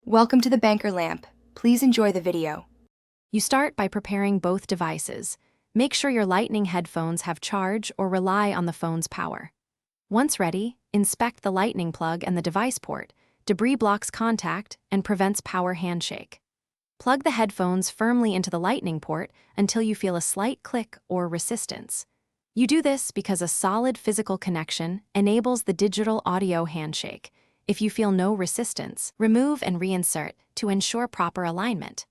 Welcome to the Banker Lamp. Please enjoy the video. You start by preparing both devices. Make sure your Lightning headphones have charge or rely on the phone's power. Once ready, inspect the Lightning plug and the device port. Debris blocks contact and prevents power handshake. Plug the headphones firmly into the Lightning port until you feel a slight click or resistance. You do this because a solid physical connection enables the digital audio handshake. If you feel no resistance, remove and reinsert to ensure proper alignment.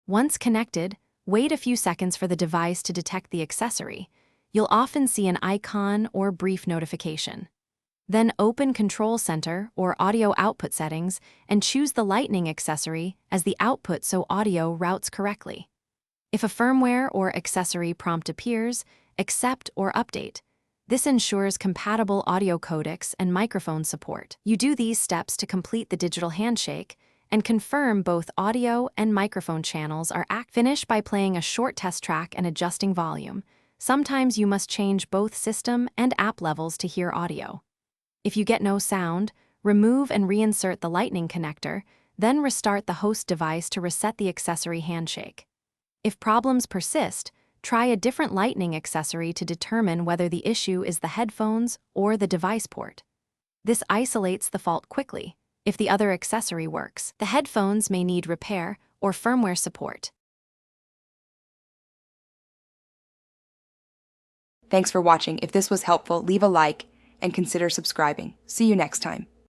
Once connected, wait a few seconds for the device to detect the accessory. You'll often see an icon or brief notification. Then open Control Center or Audio Output Settings and choose the Lightning accessory as the output so audio routes correctly. If a firmware or accessory prompt appears, accept or update. This ensures compatible audio codecs and microphone support. You do these steps to complete the digital handshake and confirm both audio and microphone channels are active. Finish by playing a short test track and adjusting volume. Sometimes you must change both system and app levels to hear audio. If you get no sound, remove and reinsert the Lightning connector, then restart the host device to reset the accessory handshake. If problems persist, try a different Lightning accessory to determine whether the issue is the headphones or the device port. This isolates the fault quickly. If the other accessory works, the headphones may need repair or firmware support. Thanks for watching. If this was helpful, leave a like and consider subscribing. See you next time.